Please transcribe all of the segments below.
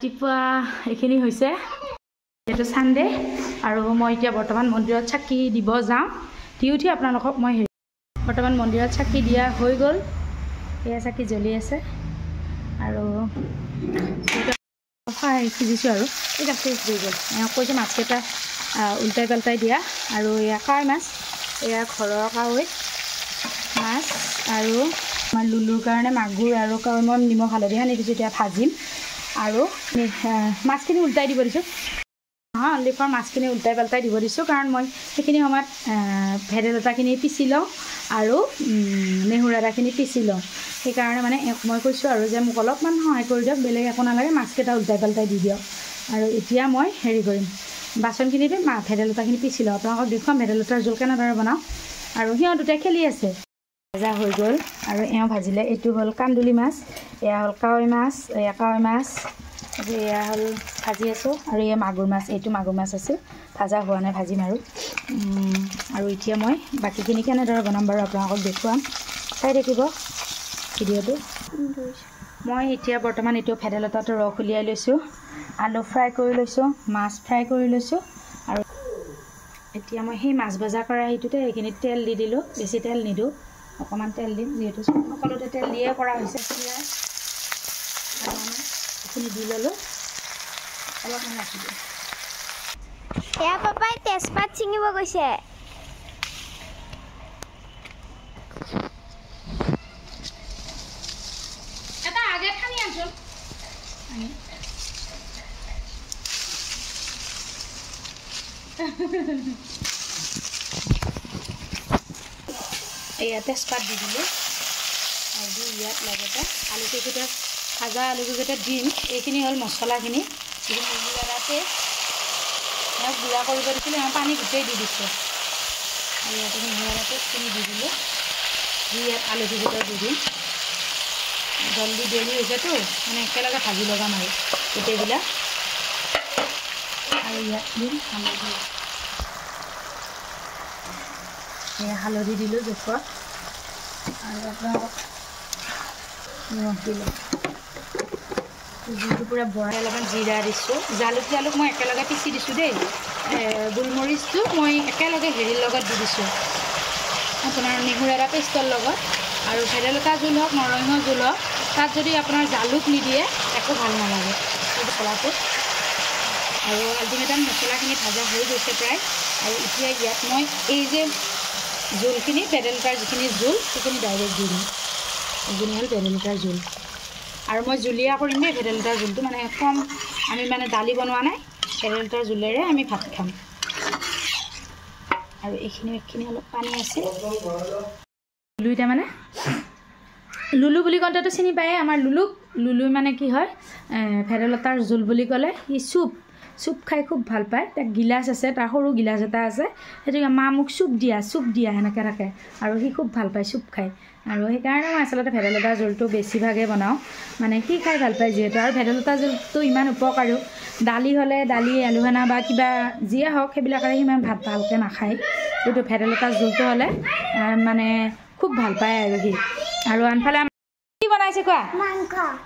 ৰাতিপুৱা এইখিনি হৈছে এইটো সানডে আৰু মই এতিয়া বৰ্তমান মন্দিৰত চাকি দিব যাওঁ দি উঠি আপোনালোকক মই বৰ্তমান মন্দিৰত চাকি দিয়া হৈ গ'ল এয়া চাকি জ্বলি আছে আৰু খুজিছোঁ আৰু ঠিক আছে হৈ গ'ল কৈছোঁ মাছকেইটা উল্টাই পাল্টাই দিয়া আৰু এয়া কাৱৈ মাছ এয়া ঘৰৰ কাৱৈ মাছ আৰু আমাৰ লুলুৰ কাৰণে মাগুৰ আৰু কাৱৈ মই নিমখ হালধি সানি দিছোঁ এতিয়া ভাজিম আৰু মাছখিনি উল্টাই দিব দিছোঁ লিফৰ মাছখিনি উল্টাই পাল্টাই দিব দিছোঁ কাৰণ মই সেইখিনি সময়ত ভেদাইলতাখিনি পিচি লওঁ আৰু নেহুৰাদাখিনি পিচি লওঁ সেইকাৰণে মানে মই কৈছোঁ আৰু যে মোক অলপমান সহায় কৰি দিয়ক বেলেগ একো নালাগে মাছকেইটা উল্টাই পাল্টাই দি দিয়ক আৰু এতিয়া মই হেৰি কৰিম বাচনখিনিতে ভেদাইলতাখিনি পিচি লওঁ আপোনালোকক দেখুৱাম ভেদাইলতাৰ জোল কেনেদৰে বনাওঁ আৰু সিহঁত দুটাই খেলি আছে ভাজা হৈ গ'ল আৰু এওঁ ভাজিলে এইটো হ'ল কান্দুলি মাছ এয়া হ'ল কাৱৈ মাছ এয়া কাৱৈ মাছ এয়া হ'ল ভাজি আছোঁ আৰু এয়া মাগুৰ মাছ এইটো মাগুৰ মাছ আছিল ভাজা হোৱা নাই ভাজিম আৰু এতিয়া মই বাকীখিনি কেনেদৰে বনাম বাৰু আপোনালোকক দেখুৱাম চাই থাকিব ভিডিঅ'টো মই এতিয়া বৰ্তমান এইটো ভেদাইলতাটো ৰস উলিয়াই লৈছোঁ আলু ফ্ৰাই কৰি লৈছোঁ মাছ ফ্ৰাই কৰি লৈছোঁ আৰু এতিয়া মই সেই মাছ ভজা কেৰাহীটোতে এইখিনিত তেল দি দিলোঁ বেছি তেল নিদিওঁ অকণমান তেল দিম যিহেতু সকলোতে তেল দিয়ে কৰা হৈছে এইখিনি দি ল'লোঁ অলপমান ৰাখি দিওঁ এয়া পাপাই তেজপাত ছিঙিব গৈছে এটা আগে খানি আনচোন এয়া তেজপাত দি দিলোঁ আৰু ইয়াত লগতে আলুকেইটা ভাজা আলুকেইটা দিম এইখিনি হ'ল মছলাখিনি তাতে ইয়াক গুড়া কৰিব দিছিলোঁ মই পানী গোটেই দি দিছোঁ আৰু ইয়াতে মিহলাই পেষ্টখিনি দি দিলোঁ দি ইয়াত আলুকেইটা দি দিম জলদি দেৰি হৈছেতো মানে একেলগে ভাজি লগাম আৰু গোটেইবিলাক আৰু ইয়াত দিম হালধি হালধি দিলোঁ জোখত আৰু আপোনালোকক নিমখ দিলোঁ যিটো পূৰা বৰাই অলপমান জিৰা দিছোঁ জালুক মই একেলগে পিচি দিছোঁ দেই গোলমৰিচটো মই একেলগে হেৰিৰ লগত দি দিছোঁ আপোনাৰ নেহুৰাদা পেষ্টৰ লগত আৰু ভেদাইলতা জোল হওক নৰসিংহ জোল হওক তাত যদি আপোনাৰ জালুক নিদিয়ে একো ভাল নালাগে মছলাটো আৰু আল্টিমেটাম মছলাখিনি ভাজা হৈ গৈছে প্ৰায় আৰু এতিয়া ইয়াত মই এই যে জোলখিনি ভেদাইলতাৰ যিখিনি জোল সেইখিনি ডাইৰেক্ট দি দিম এইখিনি হ'ল ভেদাইলতাৰ জোল আৰু মই জুলীয়া কৰিম দেই ভেদাইলতাৰ জোলটো মানে কম আমি মানে দালি বনোৱা নাই ভেদাইলতাৰ জোলেৰে আমি ভাত খাম আৰু এইখিনি অলপ পানী আছে লুলু এতিয়া মানে লুলু বুলি কওঁতেতো চিনি পায়ে আমাৰ লুলু মানে কি হয় ভেদাইলতাৰ জোল বুলি ক'লে সি চুপ খাই খুব ভাল পায় তাক গিলাচ আছে তাৰ সৰু গিলাচ এটা আছে সেইটো মা মোক চুপ দিয়া সেনেকৈ থাকে আৰু সি খুব ভাল পায় চুপ খাই আৰু সেইকাৰণে মই আচলতে ভেদাইলতাৰ জোলটো বেছিভাগে বনাওঁ মানে সি খাই ভাল পায় যিহেতু আৰু ভেদাইলতাৰ জোলটো ইমান উপকাৰীও দালি হ'লে দালি আলু ভানা বা কিবা যিয়ে হওক সেইবিলাকেৰে সিমান ভাত ভালকৈ নাখায় কিন্তু ভেদাইলতাৰ জোলটো হ'লে মানে খুব ভাল পায় আৰু সি আৰু আনফালে কি বনাইছে কোৱা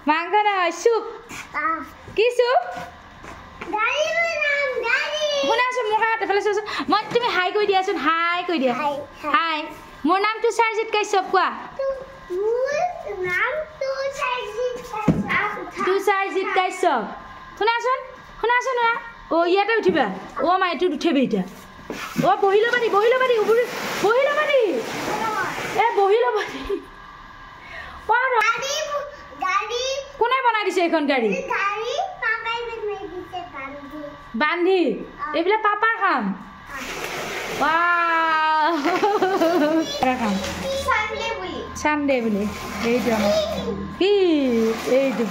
মাংস নহয় চুপ কি চুপ শুনাচোন মোৰ কাষত এফালে চোৱাচোন মই তুমি হাই কৈ দিয়াচোন হাই কৈ দিয়া হাই মোৰ নাম তুষাৰজিৎ কাশ্যপ কোৱা তুষাৰজিৎ কাশ্যপ শুনাচোন অ' ইয়াতে উঠিবা অ' মা এইটোত উঠিবি এতিয়া অ' বহি ল'বা দি বহি ল'বা দি কোনে বনাই দিছে এইখন গাড়ী বান্ধি এইবিলাক পাপাৰ কাম চানডে বুলি এইটো আমাৰ কি এইটো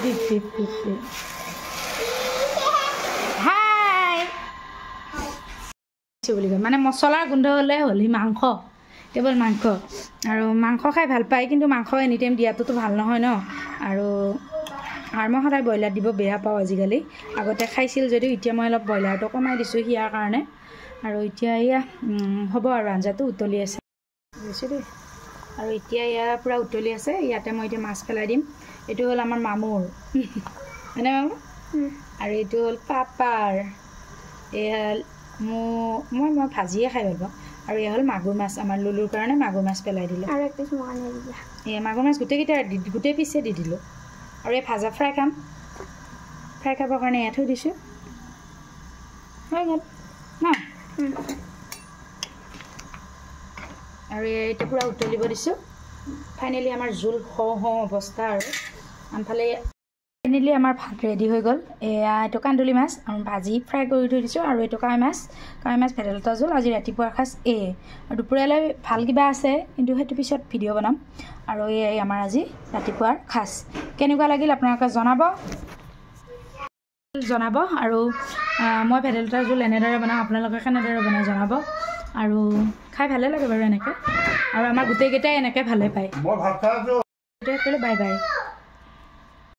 হাই বুলি কয় মানে মছলাৰ গোন্ধ হ'লে হ'ল সি মাংস কেৱল মাংস আৰু মাংস খাই ভাল পায় কিন্তু মাংস এনি টাইম দিয়াটোতো ভাল নহয় ন আৰু মই সদায় ব্ৰইলাৰ দিব বেয়া পাওঁ আজিকালি আগতে খাইছিল যদিও এতিয়া মই অলপ ব্ৰইলাৰটো কমাই দিছোঁ সিয়াৰ কাৰণে আৰু এতিয়া এয়া হ'ব আৰু আঞ্জাটো উতলি আছে বুজিছোঁ দেই আৰু এতিয়া এয়া পূৰা উতলি আছে ইয়াতে মই এতিয়া মাছ পেলাই দিম এইটো হ'ল আমাৰ মামুৰ হয়নে মামুৰ আৰু এইটো হ'ল পাপাৰ এয়া মই ভাজিয়ে খাই ভাল পাওঁ আৰু এয়া হ'ল মাগুৰ মাছ আমাৰ লুলুৰ কাৰণে মাগুৰ মাছ পেলাই দিলোঁ আৰু এক পিচ মোৰ কাৰণে দি দিয়া এয়া মাগুৰ মাছ গোটেইকেইটা গোটেই পিছে দি দিলোঁ আৰু এই ভাজা ফ্ৰাই খাম ফ্ৰাই খাবৰ কাৰণে এয়া থৈ দিছোঁ হৈ গ'ল ন আৰু এইটো পূৰা উতলিব দিছোঁ ফাইনেলি আমাৰ জোল হওঁ অৱস্থা আৰু আনফালে ফাইনেলি আমাৰ ভাত ৰেডি হৈ গ'ল এয়া এইটো কান্দুলি মাছ আৰু ভাজি ফ্ৰাই কৰি থৈ দিছোঁ আৰু এইটো কাৱৈ মাছ ভেদাইলতা জোল আজি ৰাতিপুৱাৰ সাজ আৰু দুপৰীয়ালৈ ভাল কিবা আছে কিন্তু সেইটো পিছত ভিডিঅ' বনাম আৰু এই আমাৰ আজি ৰাতিপুৱাৰ সাজ কেনেকুৱা লাগিল আপোনালোকে জনাব আৰু মই ভেদাইলতাৰ জোল এনেদৰে বনাওঁ আপোনালোকে কেনেদৰে বনাই জনাব আৰু খাই ভালে লাগে বাৰু এনেকৈ আৰু আমাৰ গোটেইকেইটাই এনেকৈ ভালে পায় বাই বাই